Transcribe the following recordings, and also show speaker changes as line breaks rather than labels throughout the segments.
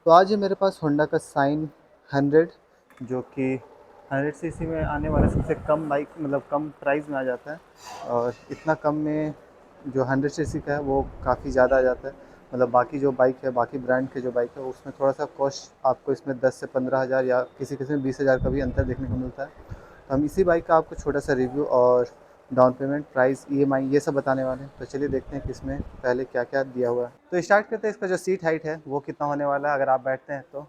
तो आज है मेरे पास होंडा का साइन 100, जो कि 100 सीसी में आने वाला सबसे कम बाइक, मतलब कम प्राइस में आ जाता है। और इतना कम में जो 100 सीसी का है वो काफ़ी ज़्यादा आ जाता है। मतलब बाकी जो बाइक है, बाकी ब्रांड के जो बाइक है उसमें थोड़ा सा कॉस्ट आपको इसमें 10 से 15 हज़ार या किसी किसी में 20 हज़ार का भी अंतर देखने को मिलता है। तो हम इसी बाइक का आपको छोटा सा रिव्यू और डाउन पेमेंट, प्राइस, ईएमआई ये सब बताने वाले हैं। तो चलिए देखते हैं कि इसमें पहले क्या क्या दिया हुआ है। तो स्टार्ट करते हैं। इसका जो सीट हाइट है वो कितना होने वाला है। अगर आप बैठते हैं तो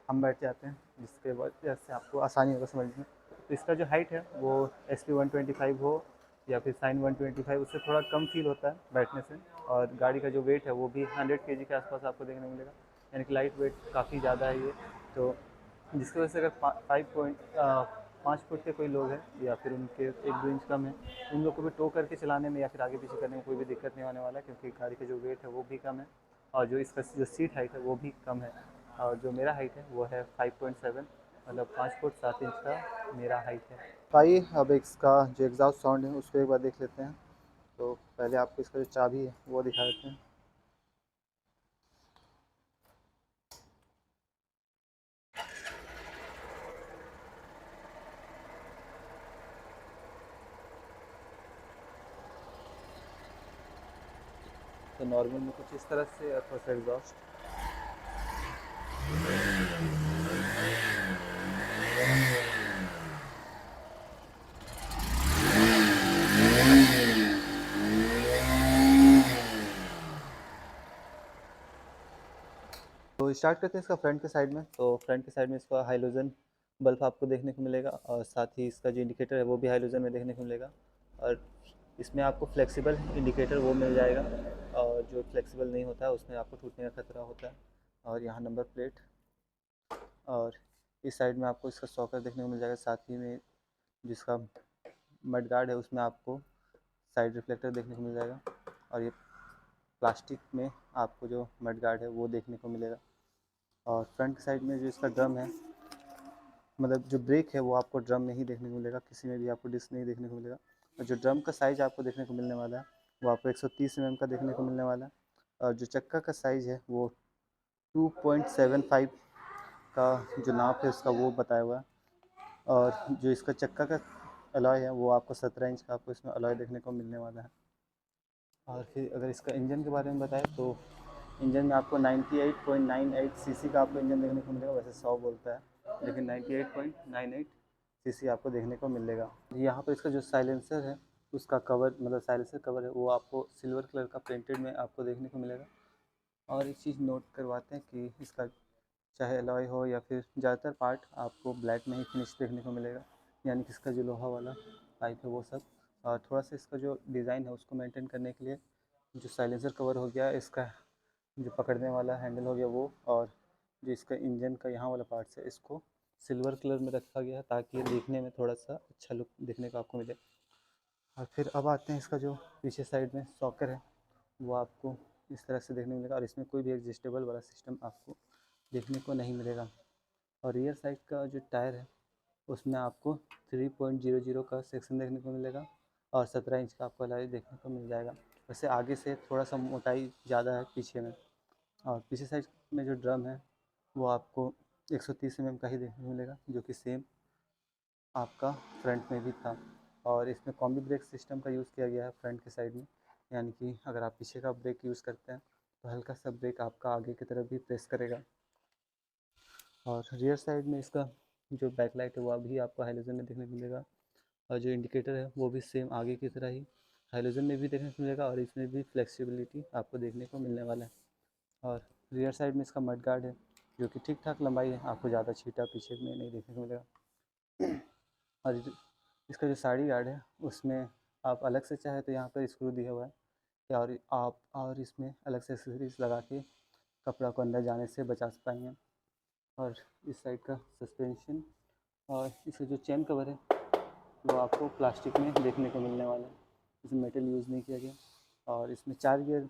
हम बैठ जाते हैं, जिसके वजह से आपको आसानी होगा समझने। तो इसका जो हाइट है वो SP 125 हो या फिर साइन 125, उससे थोड़ा कम फील होता है बैठने से। और गाड़ी का जो वेट है वो भी 100 kg के आसपास आपको देखने को मिलेगा, यानी कि लाइट वेट काफ़ी ज़्यादा है ये। तो जिसकी वजह से अगर 5 फुट के कोई लोग हैं या फिर उनके 1-2 इंच कम है, उन लोग को भी टो करके चलाने में या फिर आगे पीछे करने में कोई भी दिक्कत नहीं होने वाला है, क्योंकि गाड़ी का जो वेट है वो भी कम है और जो इसका जो सीट हाइट है वो भी कम है। और जो मेरा हाइट है वो है 5.7, मतलब 5 फुट 7 इंच का मेरा हाइट है। तो आइए अब इसका जो एग्जॉस्ट साउंड है उसको एक बार देख लेते हैं। तो पहले आपको इसका जो चाबी है वो दिखा देते हैं। तो नॉर्मल में कुछ इस तरह से, और थोड़ा सा एग्जॉस्ट। तो स्टार्ट करते हैं इसका फ्रंट के साइड में। तो फ्रंट के साइड में इसका हाइलोजन बल्ब आपको देखने को मिलेगा, और साथ ही इसका जो इंडिकेटर है वो भी हाइलोजन में देखने को मिलेगा। और इसमें आपको फ्लेक्सिबल इंडिकेटर वो मिल जाएगा, और जो फ्लेक्सिबल नहीं होता है उसमें आपको टूटने का खतरा होता है। और यहाँ नंबर प्लेट, और इस साइड में आपको इसका सॉकर देखने को मिल जाएगा। साथ ही में जिसका मड गार्ड है उसमें आपको साइड रिफ्लेक्टर देखने को मिल जाएगा। और ये प्लास्टिक में आपको जो मड गार्ड है वो देखने को मिलेगा। और फ्रंट साइड में जो इसका ड्रम है, मतलब जो ब्रेक है वो आपको ड्रम में ही देखने को मिलेगा, किसी में भी आपको डिस्क नहीं देखने को मिलेगा। और जो ड्रम का साइज़ आपको देखने को मिलने वाला है वो आपको 130 का देखने को मिलने वाला है। और जो चक्का का साइज़ है वो 2.75 का जो नाप है उसका वो बताया हुआ है। और जो इसका चक्का का अलॉय है वो आपको 17 इंच का आपको इसमें अलॉय देखने को मिलने वाला है। और फिर अगर इसका इंजन के बारे में बताएं तो इंजन में आपको 98.98 सीसी का आपको इंजन देखने को मिलेगा। वैसे 100 बोलता है, लेकिन 98.98 सीसी आपको देखने को मिलेगा। यहाँ पर इसका जो साइलेंसर है उसका कवर, मतलब साइलेंसर कवर है वो आपको सिल्वर कलर का प्रिंटेड में आपको देखने को मिलेगा। और एक चीज़ नोट करवाते हैं कि इसका चाहे अलॉय हो या फिर ज़्यादातर पार्ट आपको ब्लैक में ही फिनिश देखने को मिलेगा, यानी कि इसका जो लोहा वाला पाइप है वो सब। और थोड़ा सा इसका जो डिज़ाइन है उसको मेंटेन करने के लिए जो साइलेंसर कवर हो गया, इसका जो पकड़ने वाला हैंडल हो गया वो, और जो इसका इंजन का यहाँ वाला पार्ट्स है इसको सिल्वर कलर में रखा गया है, ताकि ये देखने में थोड़ा सा अच्छा लुक देखने को आपको मिले। और फिर अब आते हैं इसका जो पीछे साइड में सॉकर है वो आपको इस तरह से देखने को मिलेगा, और इसमें कोई भी एडजस्टेबल वाला सिस्टम आपको देखने को नहीं मिलेगा। और रियर साइड का जो टायर है उसमें आपको 3.00 का सेक्शन देखने को मिलेगा, और 17 इंच का आपको अलॉय देखने को मिल जाएगा। वैसे आगे से थोड़ा सा मोटाई ज़्यादा है पीछे में। और पीछे साइड में जो ड्रम है वो आपको 130 का ही देखने को मिलेगा, जो कि सेम आपका फ्रंट में भी था। और इसमें कॉम्बी ब्रेक सिस्टम का यूज़ किया गया है फ्रंट के साइड में, यानी कि अगर आप पीछे का ब्रेक यूज़ करते हैं तो हल्का सा ब्रेक आपका आगे की तरफ भी प्रेस करेगा। और रियर साइड में इसका जो बैक लाइट है वो भी आपको हाइलोजन में देखने को मिलेगा, और जो इंडिकेटर है वो भी सेम आगे की तरह ही हाइलोजन में भी देखने को मिलेगा, और इसमें भी फ्लेक्सिबिलिटी आपको देखने को मिलने वाला है। और रियर साइड में इसका मड गार्ड है जो कि ठीक ठाक लंबाई है, आपको ज़्यादा छीटा पीछे में नहीं देखने को मिलेगा। और इसका जो साइड गार्ड है उसमें आप अलग से चाहे तो यहाँ पर स्क्रू दिया हुआ है, और आप और इसमें अलग से एक्सेसरीज लगा के कपड़ा को अंदर जाने से बचा पाएंगे। और इस साइड का सस्पेंशन और इसका जो चेन कवर है वो आपको प्लास्टिक में देखने को मिलने वाला है, इसमें मेटल यूज़ नहीं किया गया। और इसमें 4 गियर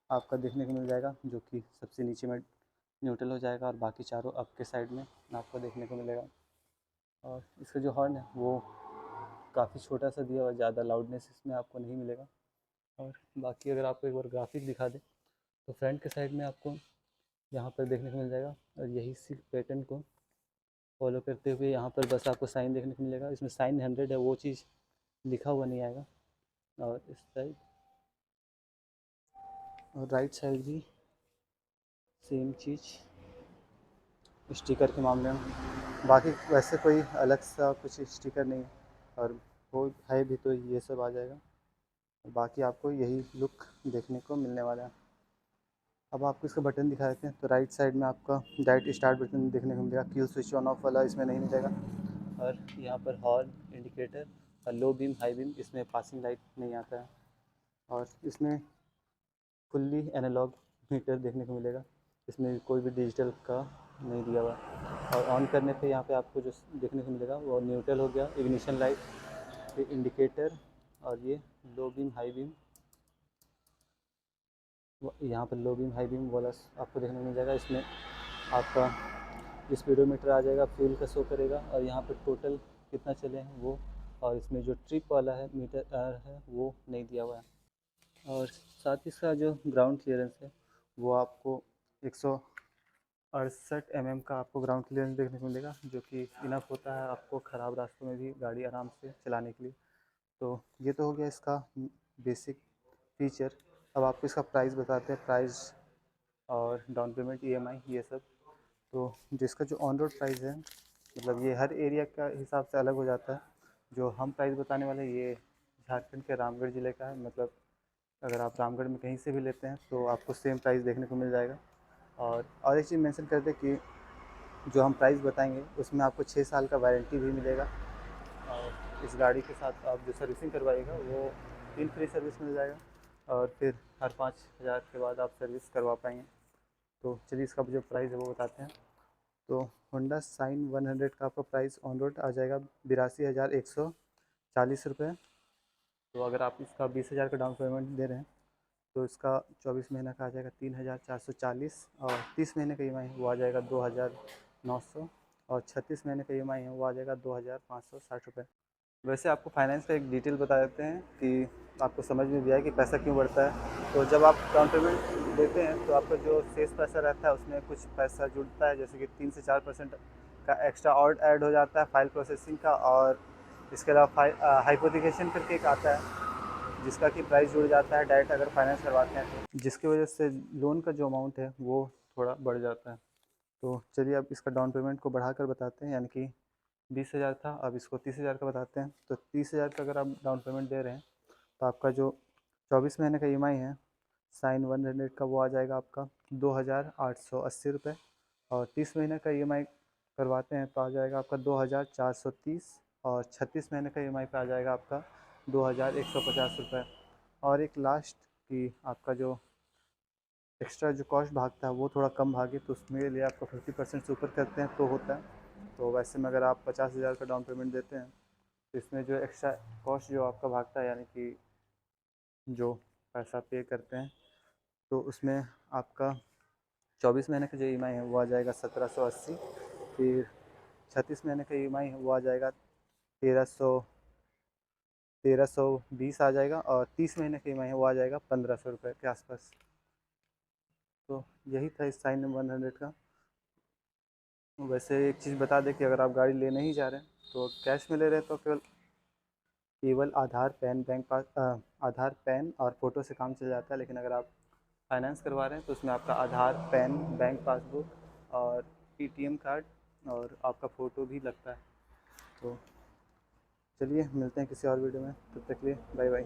आपका देखने को मिल जाएगा, जो कि सबसे नीचे में न्यूट्रल हो जाएगा, और बाकी चारों अप के साइड में आपको देखने को मिलेगा। और इसका जो हॉर्न है वो काफ़ी छोटा सा दिया हुआ है, ज़्यादा लाउडनेस इसमें आपको नहीं मिलेगा। और बाकी अगर आपको एक बार ग्राफिक दिखा दें तो फ्रंट के साइड में आपको यहाँ पर देखने को मिल जाएगा। और यही सी पैटर्न को फॉलो करते हुए यहाँ पर बस आपको साइन देखने को मिलेगा। इसमें साइन 100 है, वो चीज़ लिखा हुआ नहीं आएगा। और इस साइड और राइट साइड भी सेम चीज़ स्टिकर के मामले में। बाकी वैसे कोई अलग सा कुछ स्टिकर नहीं है, और वो है भी तो ये सब आ जाएगा। बाकी आपको यही लुक देखने को मिलने वाला है। अब आपको इसका बटन दिखा देते हैं। तो राइट साइड में आपका डायरेक्ट स्टार्ट बटन देखने को मिलेगा। किल स्विच ऑन ऑफ वाला इसमें नहीं मिलेगा। और यहाँ पर हॉर्न, इंडिकेटर और लो बीम, हाई बीम, इसमें पासिंग लाइट नहीं आता है। और इसमें फुल्ली एनालॉग मीटर देखने को मिलेगा। इसमें कोई भी डिजिटल का नहीं दिया हुआ। और ऑन करने पे यहाँ पे आपको जो देखने को मिलेगा वो न्यूट्रल हो गया, इग्निशन लाइट, ये इंडिकेटर और ये लो बीम, हाई बीम। यहाँ पर लो बीम, हाई बीम वाला आपको देखने को मिल जाएगा। इसमें आपका स्पीडोमीटर आ जाएगा, फ्यूल का शो करेगा, और यहाँ पर टोटल कितना चले हैं वो। और इसमें जो ट्रिप वाला है मीटर है वो नहीं दिया हुआ है। और साथ ही इसका जो ग्राउंड क्लियरेंस है वो आपको 168 mm का आपको ग्राउंड क्लियरेंस देखने को मिलेगा, जो कि इनफ होता है आपको ख़राब रास्तों में भी गाड़ी आराम से चलाने के लिए। तो ये तो हो गया इसका बेसिक फीचर। अब आपको इसका प्राइस बताते हैं, प्राइस और डाउन पेमेंट, ईएमआई, ये सब। तो जिसका जो ऑन रोड प्राइस है, मतलब ये हर एरिया का हिसाब से अलग हो जाता है। जो हम प्राइस बताने वाले हैं ये झारखंड के रामगढ़ ज़िले का है। मतलब अगर आप रामगढ़ में कहीं से भी लेते हैं तो आपको सेम प्राइस देखने को मिल जाएगा। और एक चीज़ मेंशन कर दें कि जो हम प्राइस बताएंगे उसमें आपको 6 साल का वारंटी भी मिलेगा। और इस गाड़ी के साथ आप जो सर्विसिंग करवाइएगा वो 3 फ्री सर्विस मिल जाएगा। और फिर हर 5,000 के बाद आप सर्विस करवा पाएंगे। तो चलिए इसका जो प्राइस है वो बताते हैं। तो होंडा साइन 100 का आपका प्राइस ऑन रोड आ जाएगा 82,140 रुपये। तो अगर आप इसका 20,000 का डाउन पेमेंट दे रहे हैं तो इसका 24 महीने का आ जाएगा 3,440। और 30 महीने का ईएमआई वो आ जाएगा 2,900। और 36 महीने का ईएमआई है वो आ जाएगा 2,560 रुपये। वैसे आपको फाइनेंस का एक डिटेल बता देते हैं कि आपको समझ में भी आए कि पैसा क्यों बढ़ता है। तो जब आप डाउन पेमेंट देते हैं तो आपका जो शेष पैसा रहता है उसमें कुछ पैसा जुड़ता है, जैसे कि 3 से 4% का एक्स्ट्रा और ऐड हो जाता है फाइल प्रोसेसिंग का। और इसके अलावा हाइपोथिकेशन करके एक आता है जिसका कि प्राइस जुड़ जाता है डायरेक्ट अगर फाइनेंस करवाते हैं तो, जिसकी वजह से लोन का जो अमाउंट है वो थोड़ा बढ़ जाता है। तो चलिए अब इसका डाउन पेमेंट को बढ़ाकर बताते हैं, यानी कि 20,000 था, अब इसको 30,000 का बताते हैं। तो 30,000 का अगर आप डाउन पेमेंट दे रहे हैं तो आपका जो 24 महीने का ईएमआई है साइन 100 का वो आ जाएगा आपका 2,880 रुपये। और 30 महीने का ईएमआई करवाते हैं तो आ जाएगा आपका 2,430। और 36 महीने का ईएमआई पे आ जाएगा आपका 2,150 रुपये। और एक लास्ट कि आपका जो एक्स्ट्रा जो कॉस्ट भागता है वो थोड़ा कम भागे, तो उसमें लिए आपका 50% से ऊपर करते हैं तो होता है। तो वैसे में अगर आप 50,000 का डाउन पेमेंट देते हैं तो इसमें जो एक्स्ट्रा कॉस्ट जो आपका भागता है, यानी कि जो पैसा पे करते हैं, तो उसमें आपका 24 महीने का जो ईएमआई है वो आ जाएगा 1,780। फिर 36 महीने का ईएमआई है वो आ जाएगा 1,320 आ जाएगा। और 30 महीने का ईएमआई है वो आ जाएगा 1,500 रुपये के आसपास। तो यही था इस साइन 100 का। वैसे एक चीज़ बता दें कि अगर आप गाड़ी लेने ही जा रहे हैं तो कैश में ले रहे हैं तो केवल आधार, पैन, बैंक पास, आधार, पैन और फ़ोटो से काम चल जाता है। लेकिन अगर आप फाइनेंस करवा रहे हैं तो उसमें आपका आधार, पैन, बैंक पासबुक और एटीएम कार्ड और आपका फ़ोटो भी लगता है। तो चलिए मिलते हैं किसी और वीडियो में, तब तक के लिए बाय बाय।